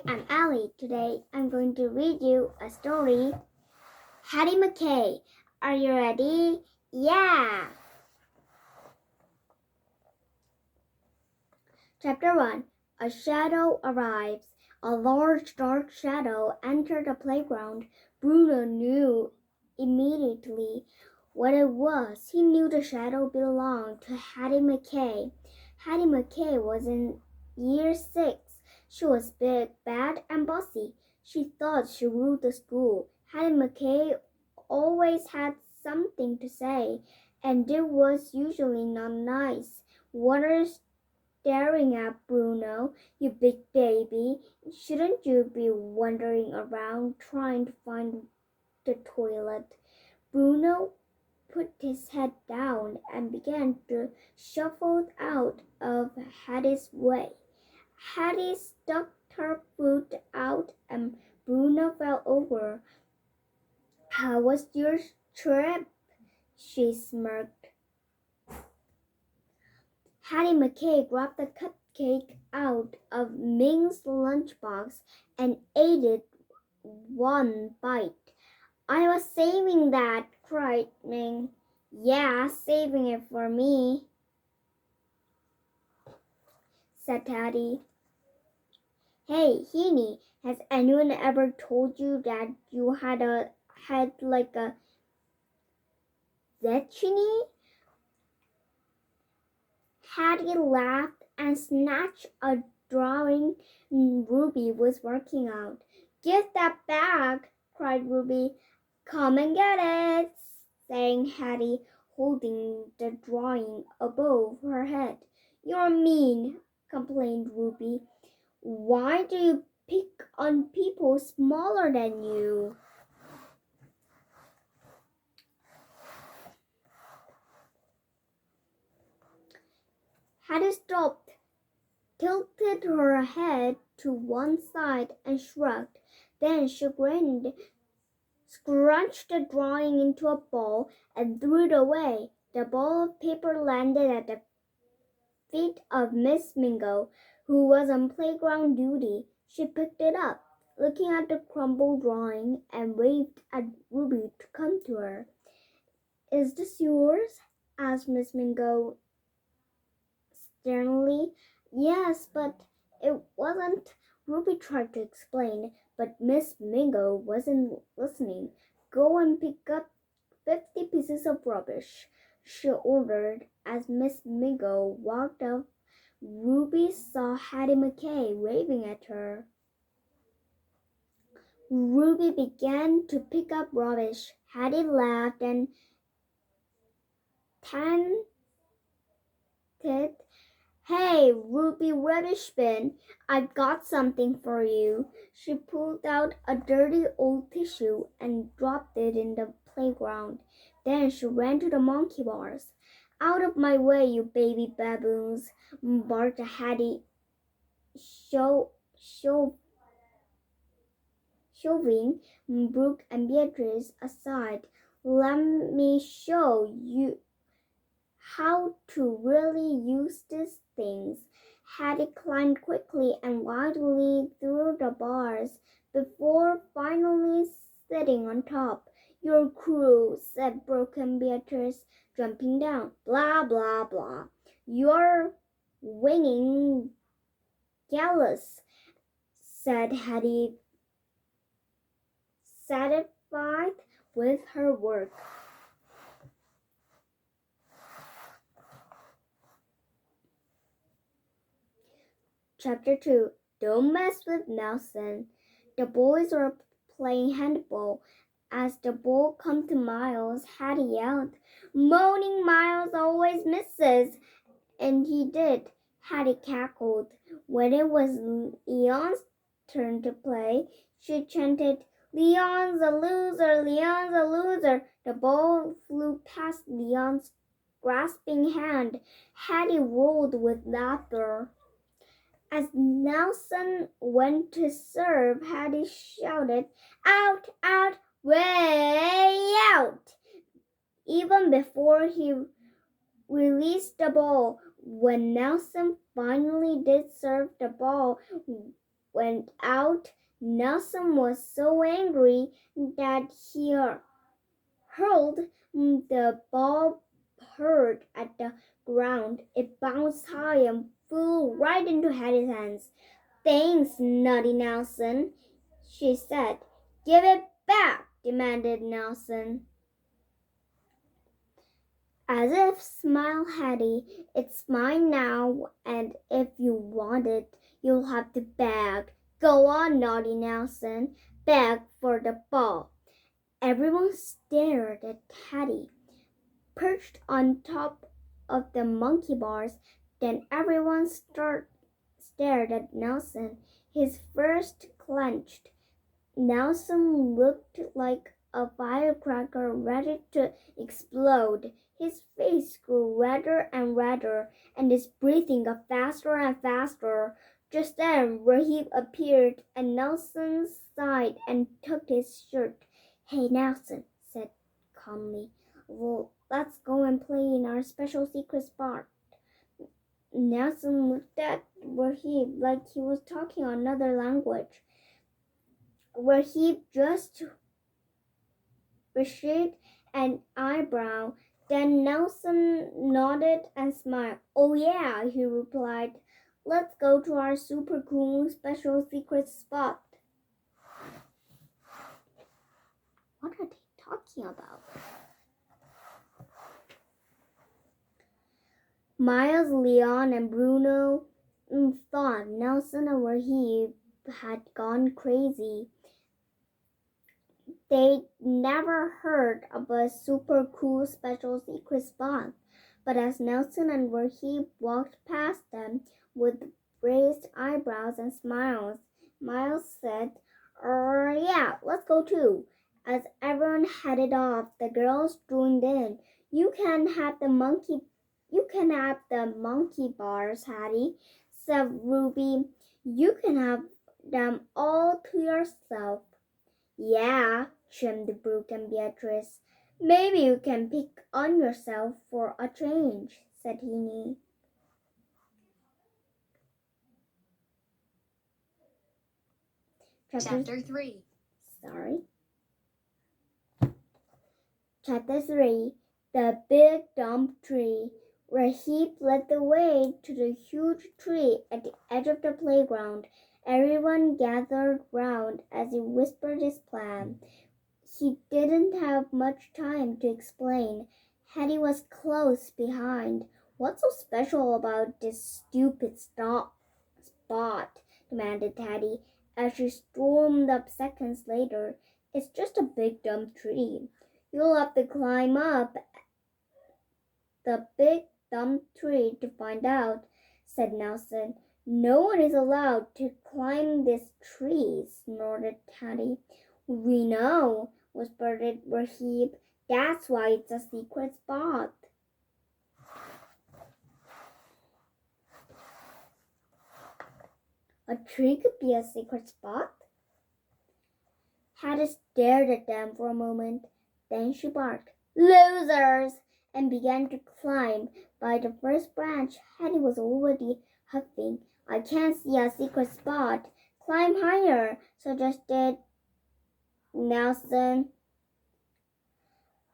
Hi, I'm Elly. Today I'm going to read you a story. Hattie Mckay. Are you ready? Yeah! Chapter 1. A shadow arrives. A large dark shadow entered the playground. Bruno knew immediately what it was. He knew the shadow belonged to Hattie Mckay. Hattie Mckay was in year 6. She was big, bad, and bossy. She thought she ruled the school. Hattie Mckay always had something to say, and it was usually not nice. What are staring at Bruno? You big baby. Shouldn't you be wandering around trying to find the toilet? Bruno put his head down and began to shuffle out of Hattie's way. Hattie stuck her foot out and Bruno fell over. How was your trip? She smirked. Hattie Mckay grabbed the cupcake out of Ming's lunchbox and ate it one bite. I was saving that, cried Ming. Yeah, saving it for me, said Hattie. Hey, Heaney, has anyone ever told you that you had like a zucchini? Hattie laughed and snatched a drawing Ruby was working out. Give that back, cried Ruby. Come and get it, sang Hattie, holding the drawing above her head. You're mean, complained Ruby. Why do you pick on people smaller than you? Hattie stopped, tilted her head to one side and shrugged. Then she grinned, scrunched the drawing into a ball and threw it away. The ball of paper landed at the feet of Miss Mingo, who was on playground duty. She picked it up, looking at the crumpled drawing, and waved at Ruby to come to her. Is this yours? Asked Miss Mingo sternly. Yes, but it wasn't. Ruby tried to explain, but Miss Mingo wasn't listening. Go and pick up 50 pieces of rubbish, she ordered. As Miss Mingo walked off, Ruby saw Hattie Mckay waving at her. Ruby began to pick up rubbish. Hattie laughed and tanted. Hey, Ruby Rubbish Bin, I've got something for you. She pulled out a dirty old tissue and dropped it in the playground. Then she ran to the monkey bars. Out of my way, you baby baboons, barked Hattie, shoving Brooke and Beatrice aside. Let me show you how to really use these things. Hattie climbed quickly and wildly through the bars before finally sitting on top. You're cruel, said broken Beatrice, jumping down. Blah, blah, blah. You're winging jealous, said Hattie, satisfied with her work. Chapter 2. Don't mess with Nelson. The boys were playing handball. As the ball came to Miles, Hattie yelled, Moaning Miles always misses. And he did. Hattie cackled. When it was Leon's turn to play, she chanted, Leon's a loser, Leon's a loser. The ball flew past Leon's grasping hand. Hattie rolled with laughter. As Nelson went to serve, Hattie shouted, Out, out, way out! Even before he released the ball. When Nelson finally did serve, the ball went out. Nelson was so angry that he hurled the ball hard at the ground. It bounced high and flew right into Hattie's hands. Thanks, naughty Nelson, she said. Give it back, demanded Nelson. As if smile Hattie, it's mine now, and if you want it, you'll have to beg. Go on, naughty Nelson, beg for the ball. Everyone stared at Hattie, perched on top of the monkey bars. Then everyone stared at Nelson, his fist clenched. Nelson looked like a firecracker ready to explode. His face grew redder and redder, and his breathing got faster and faster. Just then Rahib appeared at Nelson's side and tugged his shirt. Hey, Nelson, said calmly. Well, let's go and play in our special secret spot. Nelson looked at Rahib like he was talking another language. Rahib just raised an eyebrow. Then Nelson nodded and smiled. Oh yeah, he replied. Let's go to our super cool special secret spot. What are they talking about? Miles, Leon, and Bruno thought Nelson and Rahib had gone crazy. They'd never heard of a super cool special secret spot, but as Nelson and Rahib walked past them with raised eyebrows and smiles, Miles said, yeah, let's go too. As everyone headed off, the girls joined in. You can have the monkey bars, Hattie, said Ruby. You can have them all to yourself. Yeah, chimed Brooke and Beatrice. Maybe you can pick on yourself for a change, said Henny. Chapter 3. Chapter 3. The Big Dumb Tree. Rahib led the way to the huge tree at the edge of the playground. Everyone gathered round as he whispered his plan. He didn't have much time to explain. Hattie was close behind. What's so special about this stupid spot? Demanded Hattie as she stormed up seconds later. It's just a big dumb tree. You'll have to climb up the big dumb tree to find out, said Nelson. No one is allowed to climb this tree, snorted Hattie. We know, whispered Rahib. That's why it's a secret spot. A tree could be a secret spot? Hattie stared at them for a moment. Then she barked, Losers! And began to climb. By the first branch, Hattie was already huffing. I can't see a secret spot. Climb higher, suggested Nelson.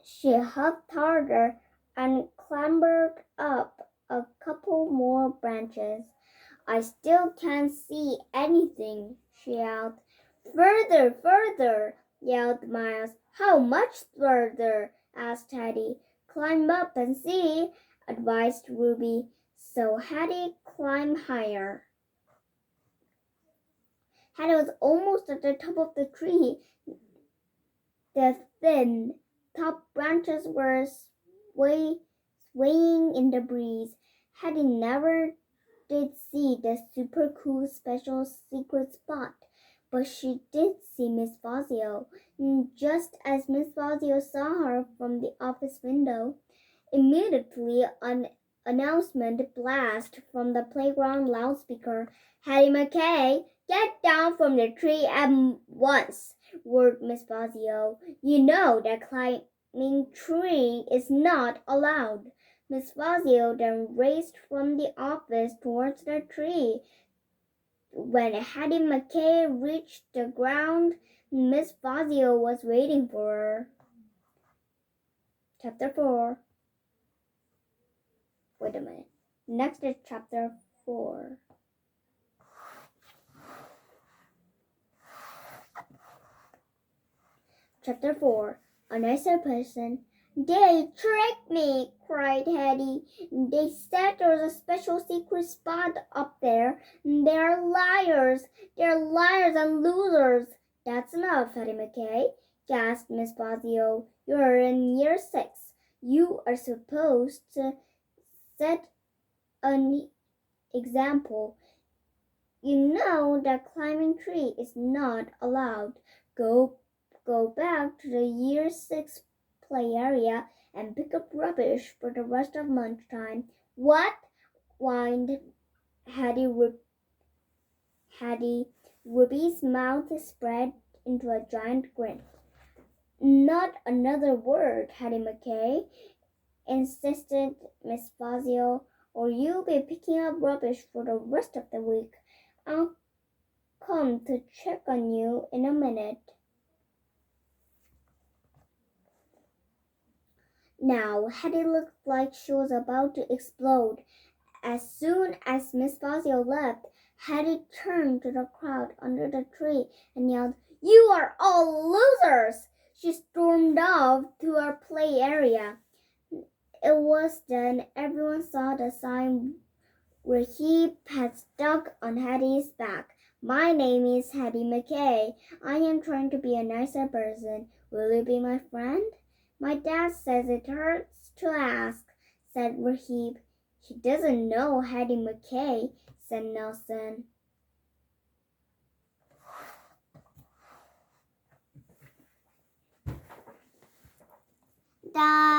She huffed harder and clambered up a couple more branches. I still can't see anything, she yelled. Further, further, yelled Miles. How much further? Asked Hattie. Climb up and see, advised Ruby. So Hattie climbed higher. Hattie was almost at the top of the tree. The thin top branches were swaying in the breeze. Hattie never did see the super cool special secret spot, but she did see Miss Fazio. Just as Miss Fazio saw her from the office window, immediately an announcement blast from the playground loudspeaker. Hattie Mckay, get down from the tree at once, roared Miss Fazio. You know that climbing tree is not allowed. Miss Fazio then raced from the office towards the tree. When Hattie Mckay reached the ground, Miss Fazio was waiting for her. Chapter 4. Wait a minute. Next is Chapter 4. Chapter 4. A nicer person. They tricked me, cried Hattie. They said there was a special secret spot up there. They're liars. They're liars and losers. That's enough, Hattie Mckay, gasped Miss Fazio. You're in year 6. You are supposed to set an example. You know that climbing tree is not allowed. Go back to the year 6 play area and pick up rubbish for the rest of lunchtime. What? Whined Hattie. Ruby's mouth spread into a giant grin. Not another word, Hattie Mckay, insisted Miss Fazio, or you'll be picking up rubbish for the rest of the week. I'll come to check on you in a minute. Now, Hattie looked like she was about to explode. As soon as Miss Fazio left, Hattie turned to the crowd under the tree and yelled, You are all losers! She stormed off to her play area. It was then everyone saw the sign Rahib had stuck on Hattie's back. My name is Hattie Mckay. I am trying to be a nicer person. Will you be my friend? My dad says it hurts to ask, said Rahib. He doesn't know Hattie Mckay, said Nelson. Dad.